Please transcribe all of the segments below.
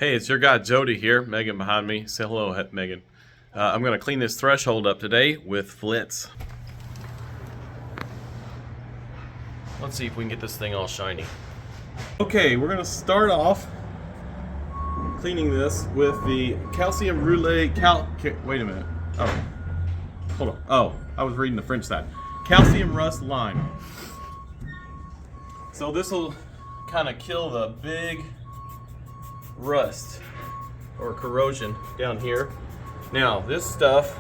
Hey, it's your guy Jody here. Megan behind me. Say hello, Megan. I'm going to clean this threshold up today with Flitz. Let's see if we can get this thing all shiny. Okay, we're going to start off cleaning this with the calcium roulette wait a minute. Oh, hold on. Oh, I was reading the French side. Calcium rust lime. So this will kind of kill the big rust or corrosion down here. Now this stuff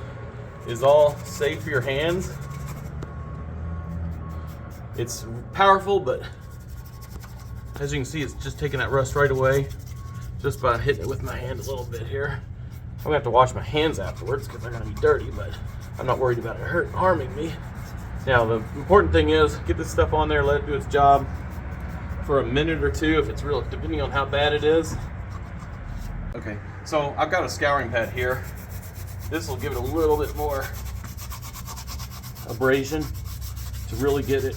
is all safe for your hands. It's powerful, but as you can see, it's just taking that rust right away just by hitting it with my hand a little bit here. I'm gonna have to wash my hands afterwards because they're gonna be dirty, but I'm not worried about it harming me. Now the important thing is get this stuff on there, let it do its job for a minute or two if it's real, depending on how bad it is. Okay, so I've got a scouring pad here. This will give it a little bit more abrasion to really get it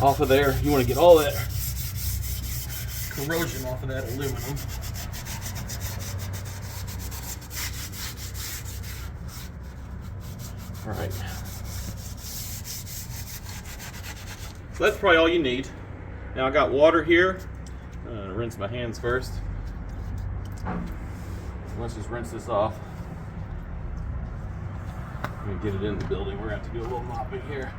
off of there. You want to get all that corrosion off of that aluminum. All right. So that's probably all you need. Now I got water here. I'm gonna rinse my hands first. Let's just rinse this off. I'm gonna get it in the building. We're gonna have to do a little mopping here.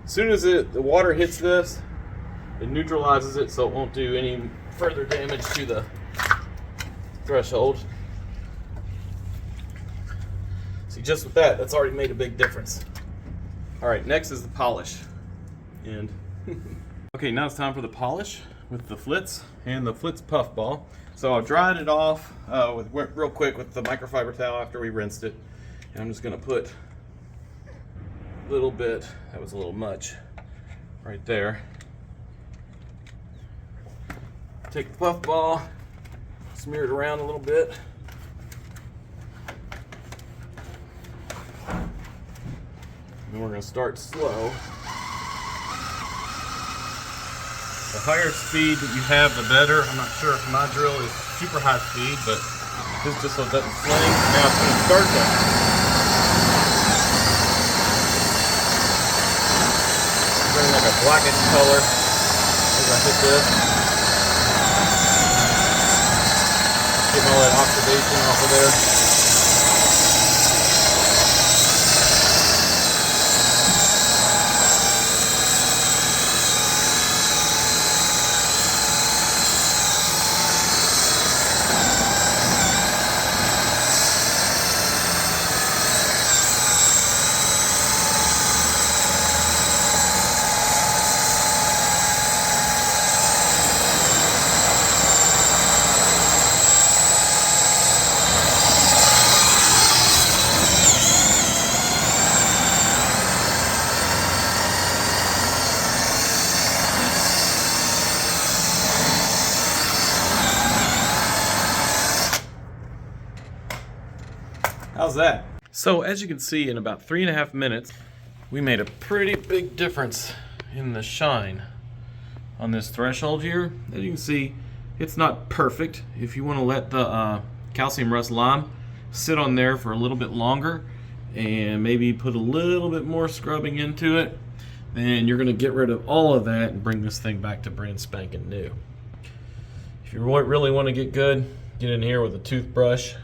As soon as the water hits this, it neutralizes it so it won't do any further damage to the threshold. See, just with that, that's already made a big difference. All right, next is the polish. And okay, now it's time for the polish with the Flitz and the Flitz puff ball. So I've dried it off real quick with the microfiber towel after we rinsed it. And I'm just gonna put a little bit, that was a little much, right there. Take the puff ball, smear it around a little bit. And we're gonna start slow. The higher speed that you have, the better. I'm not sure if my drill is super high speed, but this just so it doesn't fling. Now it's going to start to turn like a blackish color as I hit this. Getting all that oxidation off of there. How's that? So as you can see, in about 3.5 minutes, we made a pretty big difference in the shine on this threshold here. As you can see, it's not perfect. If you want to let the calcium rust lime sit on there for a little bit longer and maybe put a little bit more scrubbing into it, then you're going to get rid of all of that and bring this thing back to brand spanking new. If you really want to get good, get in here with a toothbrush.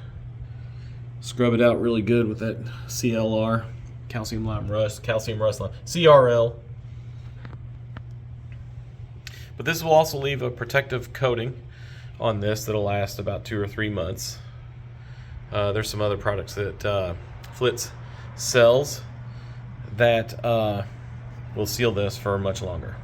Scrub it out really good with that CLR, calcium rust lime, CRL. But this will also leave a protective coating on this that'll last about 2 or 3 months. There's some other products that Flitz sells that will seal this for much longer.